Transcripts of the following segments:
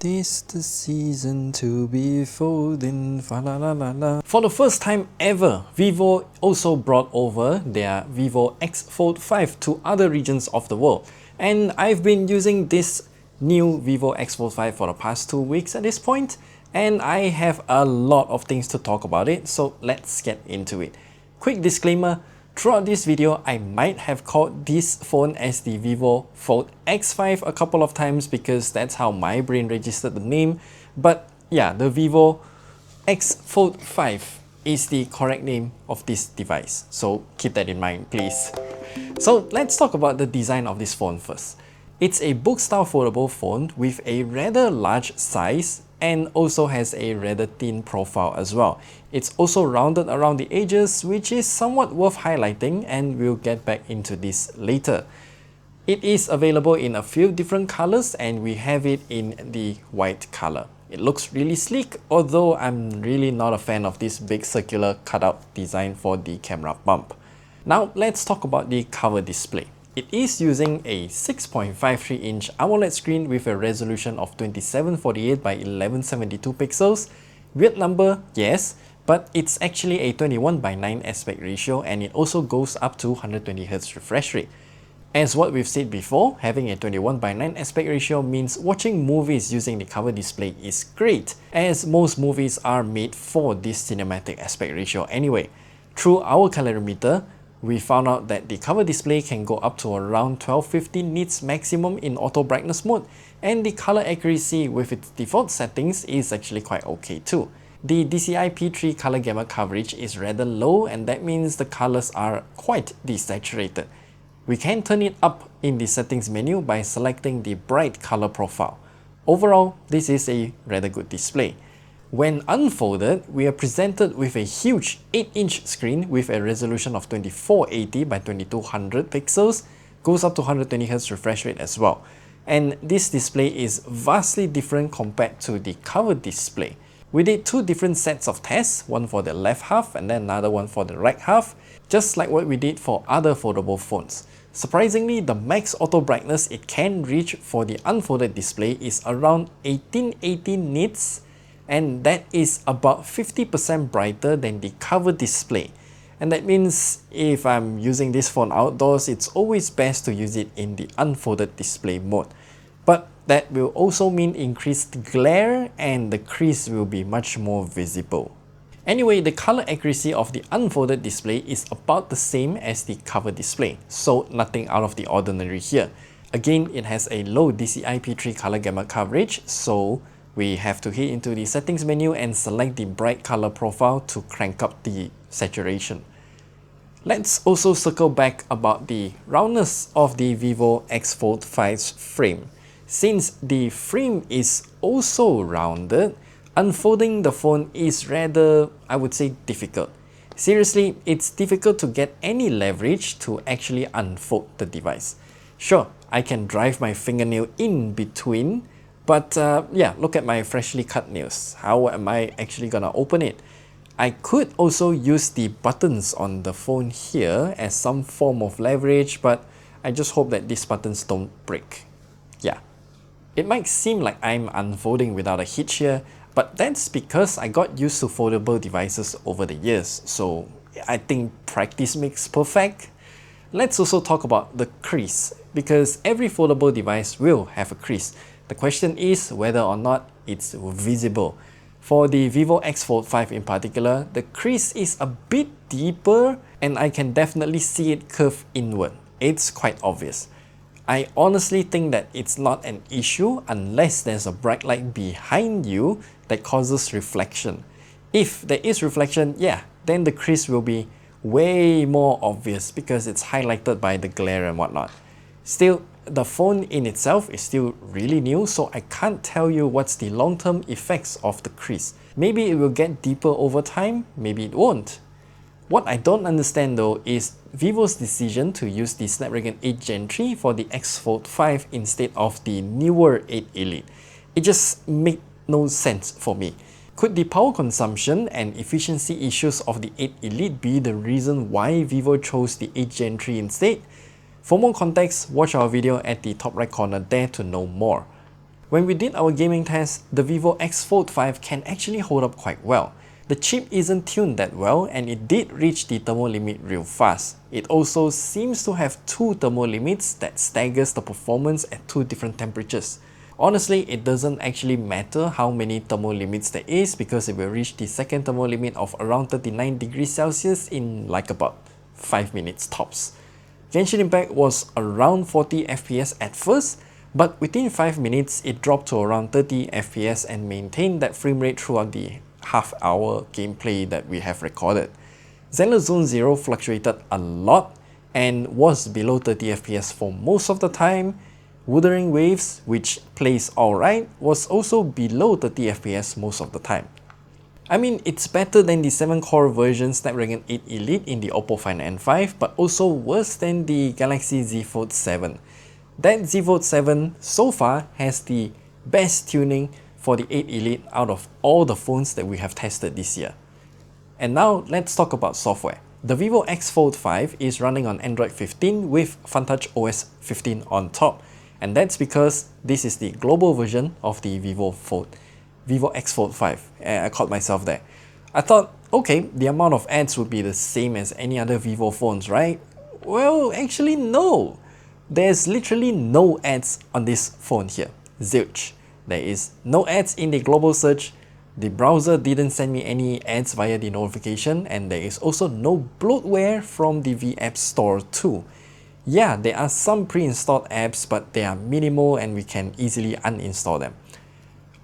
This the season to be folding, fa la la la la. For the first time ever, Vivo also brought over their Vivo X Fold5 to other regions of the world. And I've been using this new Vivo X Fold5 for the past 2 weeks at this point, and I have a lot of things to talk about it, so let's get into it. Quick disclaimer, throughout this video, I might have called this phone as the Vivo Fold X5 a couple of times because that's how my brain registered the name. But yeah, the Vivo X Fold 5 is the correct name of this device. So keep that in mind, please. So let's talk about the design of this phone first. It's a book-style foldable phone with a rather large size and also has a rather thin profile as well. It's also rounded around the edges, which is somewhat worth highlighting, and we'll get back into this later. It is available in a few different colors, and we have it in the white color. It looks really sleek, although I'm really not a fan of this big circular cutout design for the camera bump. Now let's talk about the cover display. It is using a 6.53-inch AMOLED screen with a resolution of 2748 by 1172 pixels. Weird number, yes, but it's actually a 21:9 aspect ratio, and it also goes up to 120Hz refresh rate. As what we've said before, having a 21:9 aspect ratio means watching movies using the cover display is great, as most movies are made for this cinematic aspect ratio anyway. Through our calorimeter, we found out that the cover display can go up to around 1250 nits maximum in auto brightness mode, and the color accuracy with its default settings is actually quite okay too. The DCI P3 color gamut coverage is rather low, and that means the colors are quite desaturated. We can turn it up in the settings menu by selecting the bright color profile. Overall, this is a rather good display. When unfolded, we are presented with a huge 8-inch screen with a resolution of 2480 by 2200 pixels, goes up to 120Hz refresh rate as well. And this display is vastly different compared to the cover display. We did 2 different sets of tests, one for the left half and then another one for the right half, just like what we did for other foldable phones. Surprisingly, the max auto brightness it can reach for the unfolded display is around 1880 nits, and that is about 50% brighter than the cover display. And that means if I'm using this phone outdoors, it's always best to use it in the unfolded display mode. But that will also mean increased glare, and the crease will be much more visible. Anyway, the color accuracy of the unfolded display is about the same as the cover display, so nothing out of the ordinary here. Again, it has a low DCI P3 color gamut coverage, so we have to hit into the settings menu and select the bright color profile to crank up the saturation. Let's also circle back about the roundness of the Vivo X Fold 5's frame. Since the frame is also rounded, unfolding the phone is rather, I would say, difficult. Seriously, it's difficult to get any leverage to actually unfold the device. Sure, I can drive my fingernail in between, but yeah, look at my freshly cut nails. How am I actually gonna open it? I could also use the buttons on the phone here as some form of leverage, but I just hope that these buttons don't break. Yeah. It might seem like I'm unfolding without a hitch here, but that's because I got used to foldable devices over the years, so I think practice makes perfect. Let's also talk about the crease, because every foldable device will have a crease. The question is whether or not it's visible. For the Vivo X Fold 5 in particular, the crease is a bit deeper, and I can definitely see it curve inward. It's quite obvious. I honestly think that it's not an issue unless there's a bright light behind you that causes reflection. If there is reflection, yeah, then the crease will be way more obvious because it's highlighted by the glare and whatnot. Still, the phone in itself is still really new, so I can't tell you what's the long-term effects of the crease. Maybe it will get deeper over time, maybe it won't. What I don't understand though is Vivo's decision to use the Snapdragon 8 Gen 3 for the X Fold 5 instead of the newer 8 Elite. It just made no sense for me. Could the power consumption and efficiency issues of the 8 Elite be the reason why Vivo chose the 8 Gen 3 instead? For more context, watch our video at the top right corner there to know more. When we did our gaming test, the Vivo X Fold5 can actually hold up quite well. The chip isn't tuned that well and it did reach the thermal limit real fast. It also seems to have two thermal limits that staggers the performance at two different temperatures. Honestly, it doesn't actually matter how many thermal limits there is because it will reach the second thermal limit of around 39 degrees Celsius in like about 5 minutes tops. Genshin Impact was around 40 FPS at first, but within 5 minutes it dropped to around 30 FPS and maintained that frame rate throughout the half-hour gameplay that we have recorded. Zenless Zone 0 fluctuated a lot and was below 30 FPS for most of the time. Wuthering Waves, which plays alright, was also below 30 FPS most of the time. I mean, it's better than the 7-core version Snapdragon 8 Elite in the Oppo Find N5, but also worse than the Galaxy Z Fold 7. That Z Fold 7 so far has the best tuning for the 8 Elite out of all the phones that we have tested this year. And now let's talk about software. The Vivo X Fold 5 is running on Android 15 with FunTouch OS 15 on top. And that's because this is the global version of the Vivo X Fold 5. I caught myself there. I thought, okay, the amount of ads would be the same as any other Vivo phones, right? Well, actually no. There's literally no ads on this phone here. Zilch. There is no ads in the global search. The browser didn't send me any ads via the notification, and there is also no bloatware from the V App Store too. Yeah, there are some pre-installed apps, but they are minimal and we can easily uninstall them.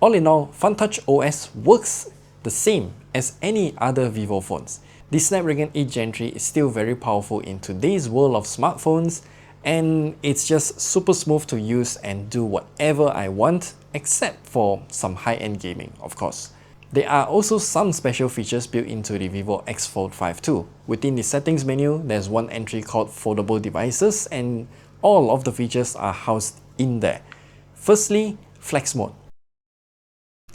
All in all, FunTouch OS works the same as any other Vivo phones. The Snapdragon 8 Gen 3 is still very powerful in today's world of smartphones, and it's just super smooth to use and do whatever I want, except for some high-end gaming, of course. There are also some special features built into the Vivo X Fold 5 too. Within the settings menu, there's one entry called foldable devices, and all of the features are housed in there. Firstly, flex mode.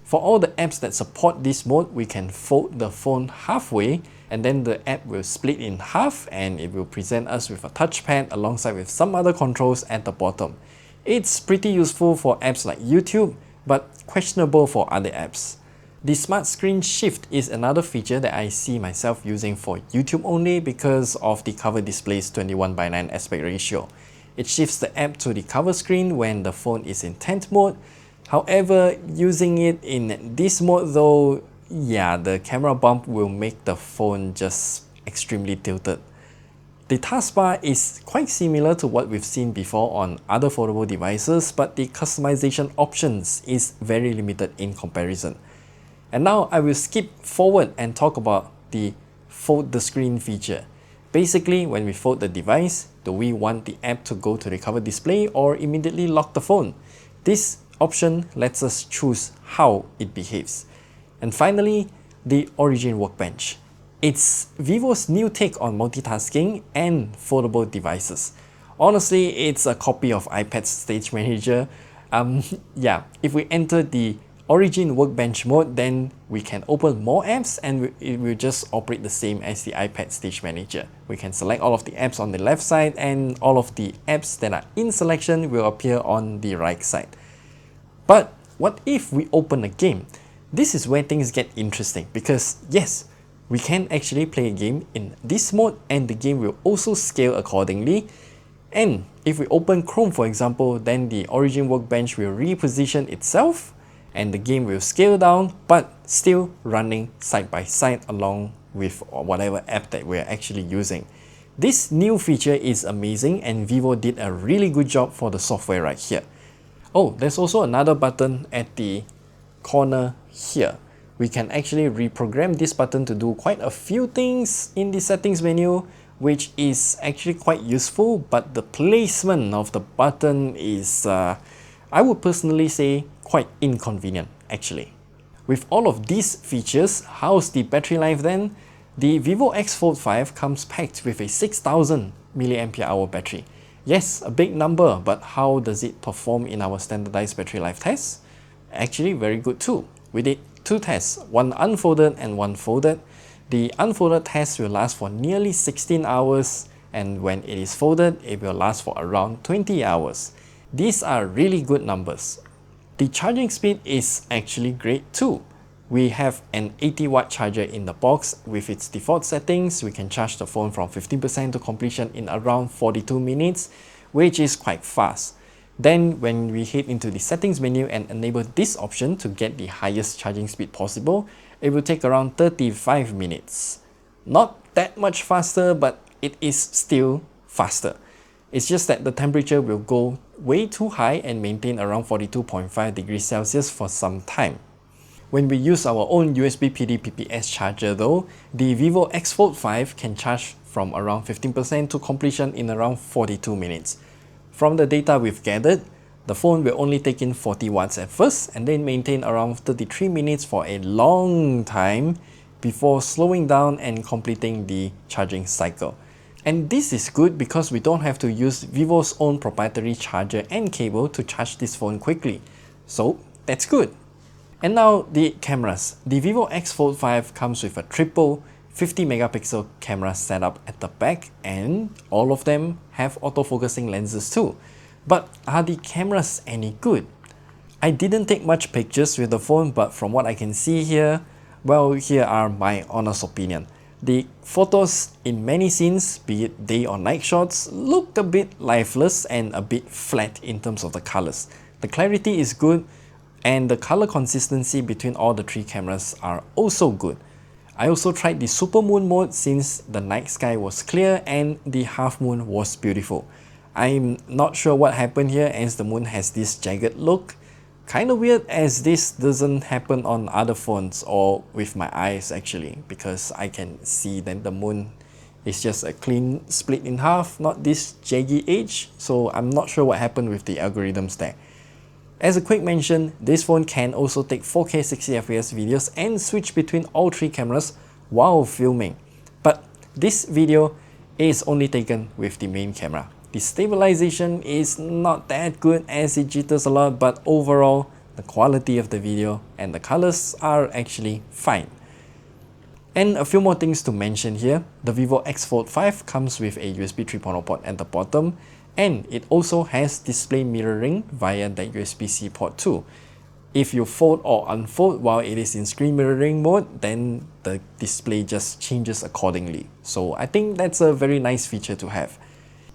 For all the apps that support this mode, we can fold the phone halfway and then the app will split in half and it will present us with a touchpad alongside with some other controls at the bottom. It's pretty useful for apps like YouTube, but questionable for other apps. The Smart Screen Shift is another feature that I see myself using for YouTube only because of the cover display's 21:9 aspect ratio. It shifts the app to the cover screen when the phone is in tent mode. However, using it in this mode though, yeah, the camera bump will make the phone just extremely tilted. The taskbar is quite similar to what we've seen before on other foldable devices, but the customization options is very limited in comparison. And now I will skip forward and talk about the fold the screen feature. Basically, when we fold the device, do we want the app to go to the cover display or immediately lock the phone? This option lets us choose how it behaves. And finally, the Origin Workbench. It's Vivo's new take on multitasking and foldable devices. Honestly, it's a copy of iPad's Stage Manager. Yeah, if we enter the Origin Workbench mode, then we can open more apps and it will just operate the same as the iPad Stage Manager. We can select all of the apps on the left side and all of the apps that are in selection will appear on the right side. But what if we open a game? This is where things get interesting because yes, we can actually play a game in this mode and the game will also scale accordingly. And if we open Chrome for example, then the Origin Workbench will reposition itself and the game will scale down but still running side by side along with whatever app that we're actually using. This new feature is amazing and Vivo did a really good job for the software right here. Oh, there's also another button at the corner here. We can actually reprogram this button to do quite a few things in the settings menu, which is actually quite useful, but the placement of the button is, I would personally say, quite inconvenient actually. With all of these features, how's the battery life then? The Vivo X Fold 5 comes packed with a 6000 mAh battery. Yes, a big number, but how does it perform in our standardized battery life tests? Actually very good too. We did two tests, one unfolded and one folded. The unfolded test will last for nearly 16 hours and when it is folded, it will last for around 20 hours. These are really good numbers. The charging speed is actually great too. We have an 80-watt charger in the box. With its default settings, we can charge the phone from 15% to completion in around 42 minutes, which is quite fast. Then when we head into the settings menu and enable this option to get the highest charging speed possible, it will take around 35 minutes. Not that much faster, but it is still faster. It's just that the temperature will go way too high and maintain around 42.5 degrees Celsius for some time. When we use our own USB PD PPS charger though, the Vivo X Fold5 can charge from around 15% to completion in around 42 minutes. From the data we've gathered, the phone will only take in 40 watts at first and then maintain around 33 minutes for a long time before slowing down and completing the charging cycle. And this is good because we don't have to use Vivo's own proprietary charger and cable to charge this phone quickly. So that's good. And now the cameras. The Vivo X Fold5 comes with a triple 50 megapixel camera setup at the back, and all of them have autofocusing lenses too. But are the cameras any good? I didn't take much pictures with the phone, but from what I can see here, well, here are my honest opinion. The photos in many scenes, be it day or night shots, look a bit lifeless and a bit flat in terms of the colors. The clarity is good, and the color consistency between all the three cameras are also good. I also tried the super moon mode since the night sky was clear and the half moon was beautiful. I'm not sure what happened here as the moon has this jagged look. Kinda weird as this doesn't happen on other phones or with my eyes actually, because I can see that the moon is just a clean split in half, not this jaggy edge, so I'm not sure what happened with the algorithms there. As a quick mention, this phone can also take 4K 60fps videos and switch between all three cameras while filming. But this video is only taken with the main camera. The stabilization is not that good as it jitters a lot, but overall, the quality of the video and the colors are actually fine. And a few more things to mention here. The Vivo X Fold5 comes with a USB 3.0 port at the bottom, and it also has display mirroring via that USB-C port too. If you fold or unfold while it is in screen mirroring mode, then the display just changes accordingly. So I think that's a very nice feature to have.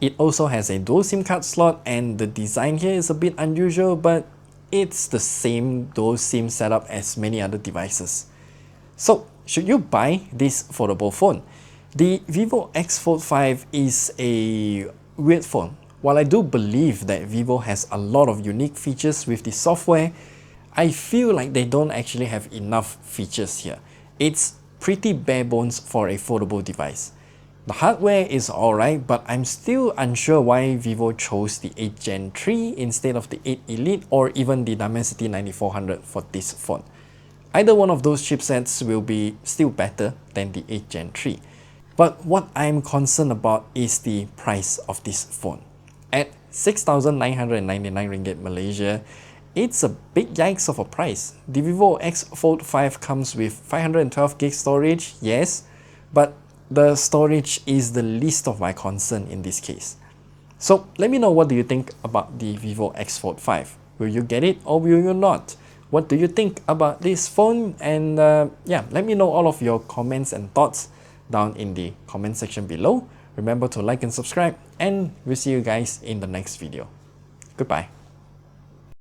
It also has a dual SIM card slot, and the design here is a bit unusual, but it's the same dual SIM setup as many other devices. So should you buy this foldable phone? The Vivo X Fold5 is a weird phone. While I do believe that Vivo has a lot of unique features with the software, I feel like they don't actually have enough features here. It's pretty bare bones for a foldable device. The hardware is alright, but I'm still unsure why Vivo chose the 8 Gen 3 instead of the 8 Elite or even the Dimensity 9400 for this phone. Either one of those chipsets will be still better than the 8 Gen 3. But what I'm concerned about is the price of this phone. At 6,999 ringgit Malaysia, it's a big yikes of a price. The Vivo X Fold5 comes with 512 gig storage, yes, but the storage is the least of my concern in this case. So let me know, what do you think about the Vivo X Fold5? Will you get it or will you not? What do you think about this phone? And yeah, let me know all of your comments and thoughts down in the comment section below. Remember to like and subscribe, and we'll see you guys in the next video. Goodbye.